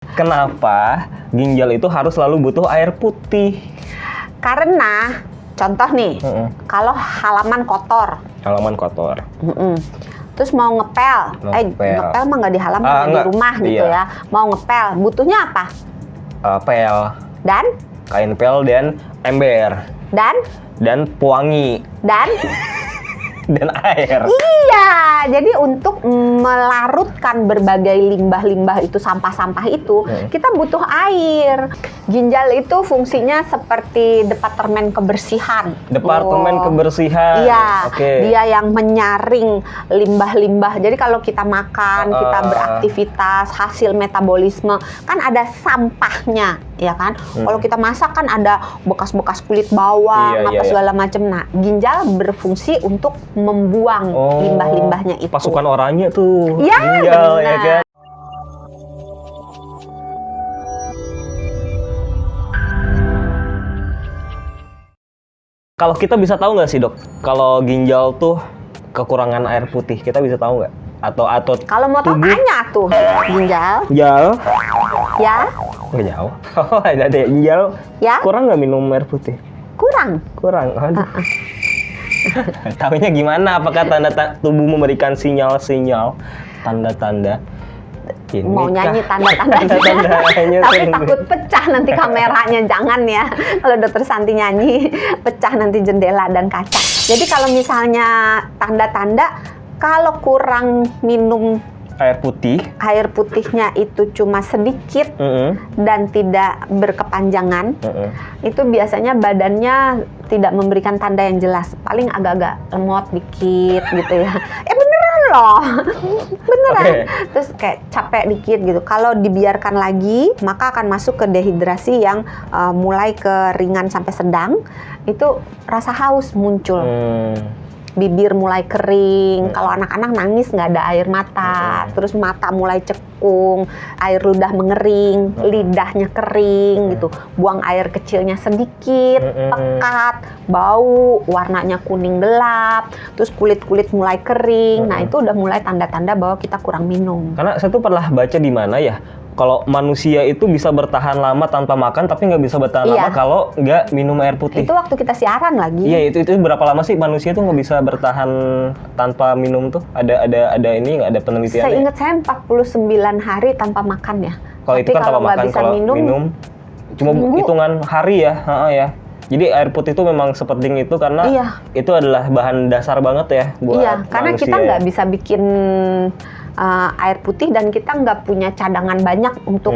Kenapa ginjal itu harus selalu butuh air putih? Karena contoh nih, kalau halaman kotor, terus mau ngepel, ngepel mah nggak di halaman, di rumah gitu ya. Mau ngepel, butuhnya apa? Pel. Dan? Kain pel dan ember. Dan pewangi. Dan air. Iya, jadi untuk melarutkan berbagai limbah-limbah itu, sampah-sampah itu, kita butuh air. Ginjal itu fungsinya seperti departemen kebersihan. Kebersihan. Iya, dia yang menyaring limbah-limbah. Jadi kalau kita makan, kita beraktivitas, hasil metabolisme, kan ada sampahnya, ya kan? Kalau kita masak kan ada bekas-bekas kulit bawang, segala macam. Nah, ginjal berfungsi untuk membuang limbah-limbahnya itu. Pasukan oranye tuh. Ya, ginjal, ya kan? Kalau kita bisa tahu nggak sih, Dok, kalau ginjal tuh kekurangan air putih, kita bisa tahu nggak? Atau kalau mau tahu tanya tuh ginjal. Ya. Nggak jauh. Ada ginjal. Ya. Kurang nggak minum air putih? Kurang. Aduh. Tahunya gimana? Apakah tanda tubuh memberikan sinyal-sinyal, tanda-tanda? Mau nyanyi tanda-tandanya, tapi takut pecah nanti kameranya. Jangan ya, kalau Dokter Santi nyanyi pecah nanti jendela dan kaca. Jadi kalau misalnya tanda-tanda, kalau kurang minum air putihnya itu cuma sedikit dan tidak berkepanjangan, itu biasanya badannya tidak memberikan tanda yang jelas, paling agak-agak lemot dikit gitu ya. Beneran loh, beneran. Terus kayak capek dikit gitu. Kalau dibiarkan lagi, maka akan masuk ke dehidrasi yang mulai ke ringan sampai sedang. Itu rasa haus muncul. Bibir mulai kering, kalau anak-anak nangis nggak ada air mata, terus mata mulai cekung, air ludah mengering, lidahnya kering gitu, buang air kecilnya sedikit, pekat, bau, warnanya kuning gelap, terus kulit-kulit mulai kering. Nah itu udah mulai tanda-tanda bahwa kita kurang minum. Karena saya tuh pernah baca di mana ya, kalau manusia itu bisa bertahan lama tanpa makan, tapi nggak bisa bertahan lama kalau nggak minum air putih. Itu waktu kita siaran lagi. Iya, itu berapa lama sih manusia tuh nggak bisa bertahan tanpa minum tuh? Ada ini nggak, ada penelitian? Saya ingat saya 49 hari tanpa makan ya. Kalau itu kan tanpa makan, kalau minum cuma hitungan hari ya, ya. Jadi air putih itu memang sepenting itu karena itu adalah bahan dasar banget ya buat manusia. Karena kita nggak bisa bikin air putih dan kita nggak punya cadangan banyak untuk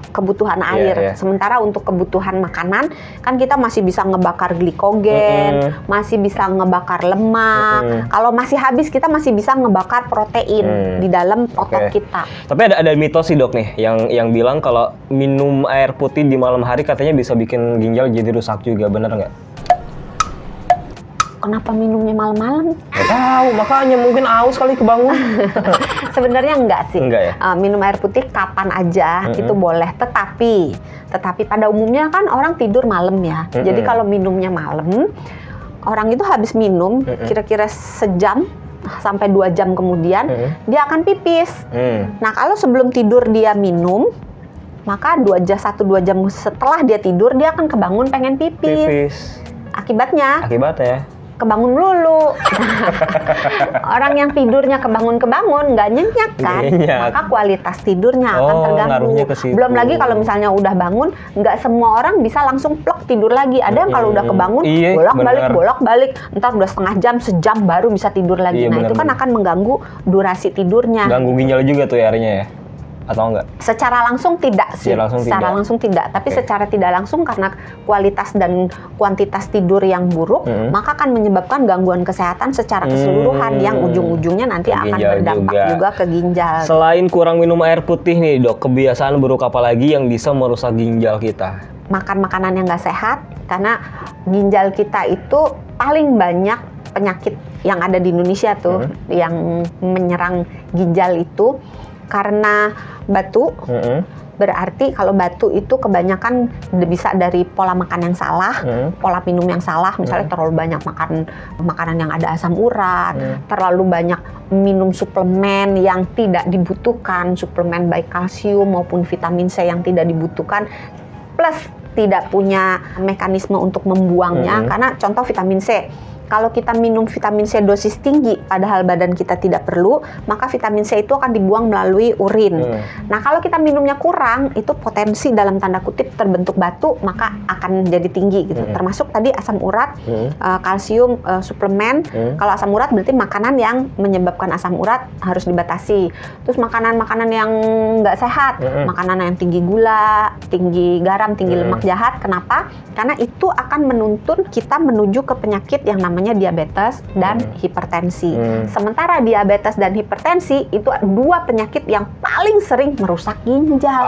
kebutuhan air. Sementara untuk kebutuhan makanan kan kita masih bisa ngebakar glikogen, masih bisa ngebakar lemak. Kalau masih habis kita masih bisa ngebakar protein di dalam otot kita. Tapi ada mitos sih, Dok, nih yang bilang kalau minum air putih di malam hari katanya bisa bikin ginjal jadi rusak juga. Bener nggak? Kenapa minumnya malam-malam? Nggak tahu, makanya mungkin haus kali kebangun. Sebenarnya enggak sih. Enggak ya? Minum air putih kapan aja itu boleh, tetapi pada umumnya kan orang tidur malam ya. Jadi kalau minumnya malam, orang itu habis minum kira-kira sejam sampai 2 jam kemudian dia akan pipis. Nah, kalau sebelum tidur dia minum, maka 1-2 jam setelah dia tidur dia akan kebangun pengen pipis. Akibatnya kebangun melulu. Orang yang tidurnya kebangun nggak nyenyak kan, maka kualitas tidurnya akan terganggu. Belum lagi kalau misalnya udah bangun, nggak semua orang bisa langsung plek tidur lagi. Ada yang kalau udah kebangun bolak-balik, entar udah setengah jam, sejam baru bisa tidur lagi. Itu kan akan mengganggu durasi tidurnya. Ganggu ginjal juga tuh ya harinya ya? Atau enggak? Secara langsung tidak sih. Secara langsung tidak. Tapi secara tidak langsung karena kualitas dan kuantitas tidur yang buruk, maka akan menyebabkan gangguan kesehatan secara keseluruhan yang ujung-ujungnya nanti akan berdampak juga ke ginjal. Selain kurang minum air putih nih, Dok, kebiasaan buruk apa lagi yang bisa merusak ginjal kita? Makan makanan yang nggak sehat, karena ginjal kita itu paling banyak penyakit yang ada di Indonesia tuh yang menyerang ginjal itu karena batu, berarti kalau batu itu kebanyakan bisa dari pola makan yang salah, pola minum yang salah, misalnya terlalu banyak makan makanan yang ada asam urat, terlalu banyak minum suplemen yang tidak dibutuhkan, suplemen baik kalsium maupun vitamin C yang tidak dibutuhkan, plus tidak punya mekanisme untuk membuangnya, karena contoh vitamin C. Kalau kita minum vitamin C dosis tinggi, padahal badan kita tidak perlu, maka vitamin C itu akan dibuang melalui urin. Nah, kalau kita minumnya kurang, itu potensi dalam tanda kutip terbentuk batu, maka akan jadi tinggi gitu. Termasuk tadi asam urat, kalsium, suplemen. Kalau asam urat berarti makanan yang menyebabkan asam urat harus dibatasi. Terus makanan-makanan yang nggak sehat, makanan yang tinggi gula, tinggi garam, tinggi lemak jahat. Kenapa? Karena itu akan menuntun kita menuju ke penyakit yang namanya diabetes dan hipertensi. Sementara diabetes dan hipertensi itu dua penyakit yang paling sering merusak ginjal.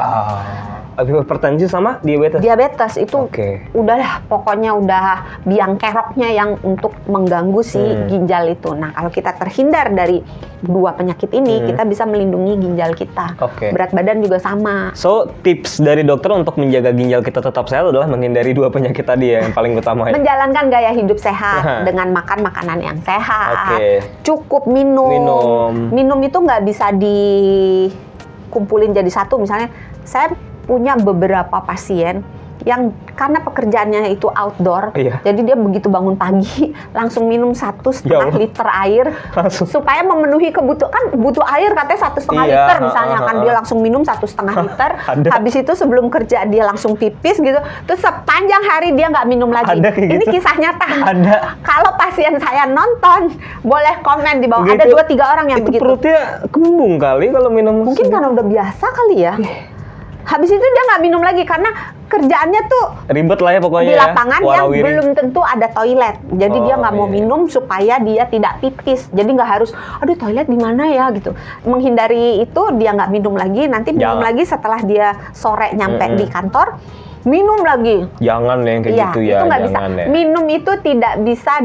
Hipertensi sama diabetes? Diabetes itu udahlah, pokoknya udah biang keroknya yang untuk mengganggu si ginjal itu. Nah, kalau kita terhindar dari dua penyakit ini, kita bisa melindungi ginjal kita. Berat badan juga sama. So, tips dari dokter untuk menjaga ginjal kita tetap sehat adalah menghindari dua penyakit tadi ya, yang paling utama ya? Menjalankan gaya hidup sehat dengan makan makanan yang sehat. Cukup minum. Minum itu nggak bisa dikumpulin jadi satu. Misalnya, saya punya beberapa pasien yang karena pekerjaannya itu outdoor, jadi dia begitu bangun pagi langsung minum 1,5 liter air supaya memenuhi kebutuhan. Kan butuh air katanya 1,5 liter misalnya, kan dia langsung minum 1,5 liter. Habis itu sebelum kerja dia langsung pipis gitu. Terus sepanjang hari dia nggak minum lagi. Ini gitu. kisah nyata. Kalau pasien saya nonton, boleh komen di bawah. Begitu, ada 2-3 orang yang itu begitu. Perutnya kembung kali kalau minum. Mungkin karena udah biasa kali ya. Habis itu dia nggak minum lagi karena kerjaannya tuh ribet lah ya pokoknya. Di lapangan yang belum tentu ada toilet. Jadi dia nggak mau minum supaya dia tidak pipis. Jadi nggak harus, aduh toilet di mana ya gitu. Menghindari itu, dia nggak minum lagi. Nanti minum lagi setelah dia sore nyampe di kantor. Minum lagi. Jangan yang kayak gitu ya. Itu nggak bisa. Ya. Minum itu tidak bisa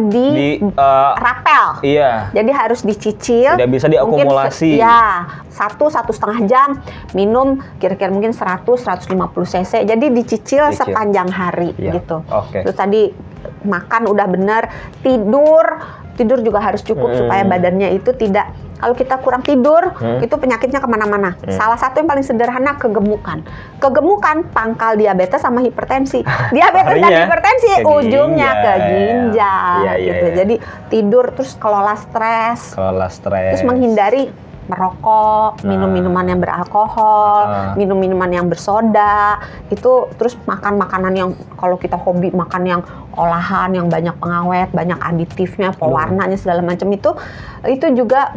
rapel. Iya. Jadi harus dicicil. Tidak bisa diakumulasi. Mungkin 1-1,5 jam minum kira-kira mungkin 100-150 cc. Jadi dicicil sepanjang hari gitu. Terus tadi makan udah benar, tidur juga harus cukup supaya badannya itu tidak. Kalau kita kurang tidur, itu penyakitnya kemana-mana. Salah satu yang paling sederhana, kegemukan. Kegemukan pangkal diabetes sama hipertensi. Diabetes dan hipertensi ujungnya ke ginjal. Gitu. Jadi tidur, terus kelola stres. Terus menghindari merokok, minum minuman yang beralkohol, minum minuman yang bersoda, itu terus makan makanan yang kalau kita hobi makan yang olahan, yang banyak pengawet, banyak aditifnya, pewarnanya segala macam itu juga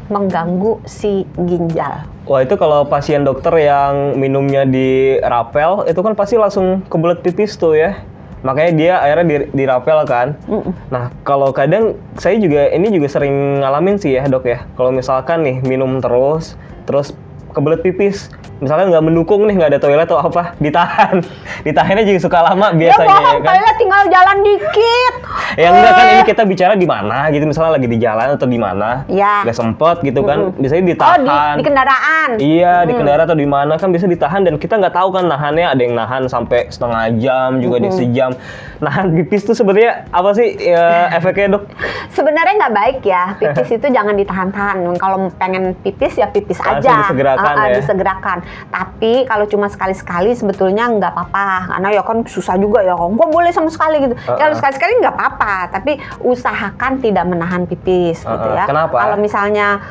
mengganggu si ginjal. Wah, itu kalau pasien dokter yang minumnya di rapel, itu kan pasti langsung kebelet pipis tuh ya. Makanya dia akhirnya dirapel kan. Nah, kalau kadang saya juga sering ngalamin sih ya dok ya. Kalau misalkan nih minum terus kebelet pipis, misalkan nggak mendukung nih, nggak ada toilet atau apa, ditahannya juga suka lama biasanya. Ya bohong, kan? Toilet tinggal jalan dikit. Ya enggak kan, ini kita bicara di mana gitu, misalnya lagi di jalan atau di mana, nggak sempet gitu kan, biasanya ditahan. Di kendaraan. Iya, di kendaraan atau di mana kan bisa ditahan, dan kita nggak tahu kan nahannya, ada yang nahan sampai setengah jam, juga ada yang sejam. Nahan pipis tuh sebenarnya apa sih efeknya dok? Sebenarnya nggak baik ya, pipis itu jangan ditahan-tahan. Kalau pengen pipis ya pipis aja. Disegerakan. Tapi kalau cuma sekali-sekali sebetulnya nggak apa-apa, karena ya kan susah juga ya, nggak boleh sama sekali gitu. Kalau sekali-sekali nggak apa-apa, tapi usahakan tidak menahan pipis gitu ya. Kenapa? Kalau misalnya,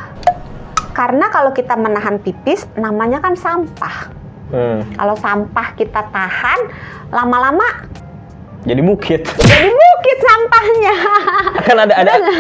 karena kalau kita menahan pipis namanya kan sampah. Kalau sampah kita tahan, lama-lama jadi bukit. Jadi bukit sampahnya. Kan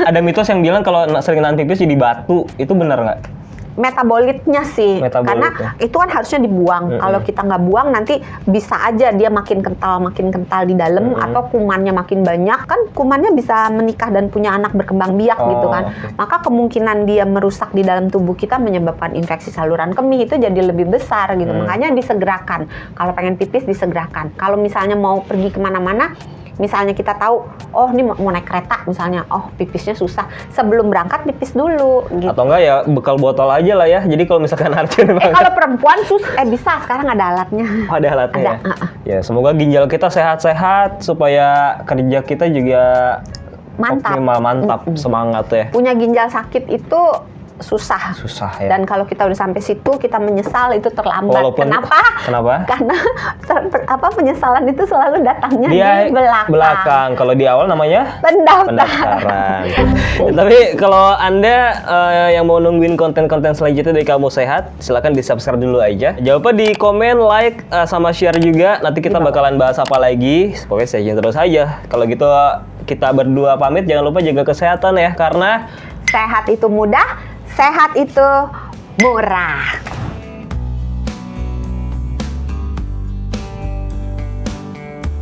ada mitos yang bilang kalau sering nahan pipis jadi batu, itu benar nggak? Metabolitnya sih, karena itu kan harusnya dibuang. Kalau kita nggak buang, nanti bisa aja dia makin kental di dalam, atau kumannya makin banyak. Kan kumannya bisa menikah dan punya anak berkembang biak gitu kan. Maka kemungkinan dia merusak di dalam tubuh kita, menyebabkan infeksi saluran kemih itu jadi lebih besar gitu. Makanya disegerakan. Kalau pengen pipis disegerakan. Kalau misalnya mau pergi kemana-mana, Misalnya kita tahu, oh ini mau naik kereta misalnya, oh pipisnya susah. Sebelum berangkat pipis dulu gitu. Atau enggak ya bekal botol aja lah ya. Jadi kalau misalkan Arjun Kalau perempuan bisa, sekarang ada alatnya. Oh, ada alatnya Ada, ya. Ya, semoga ginjal kita sehat-sehat supaya kerja kita juga Mantap. optimal, mantap, semangat ya. Punya ginjal sakit itu susah. Susah ya. Dan kalau kita udah sampai situ, kita menyesal itu terlambat. Walaupun- Kenapa? Kenapa? Karena penyesalan itu selalu datangnya Dia di belakang. Kalau di awal namanya Pendaftaran. pendaftaran. Tapi kalau Anda yang mau nungguin konten-konten selanjutnya dari Kamu Sehat, silakan di-subscribe dulu aja. Jangan lupa di komen, like, sama share juga. Nanti kita bakalan bahas apa lagi. Pokoknya stay tune terus aja. Kalau gitu kita berdua pamit. Jangan lupa jaga kesehatan ya, karena Sehat itu mudah, sehat itu murah.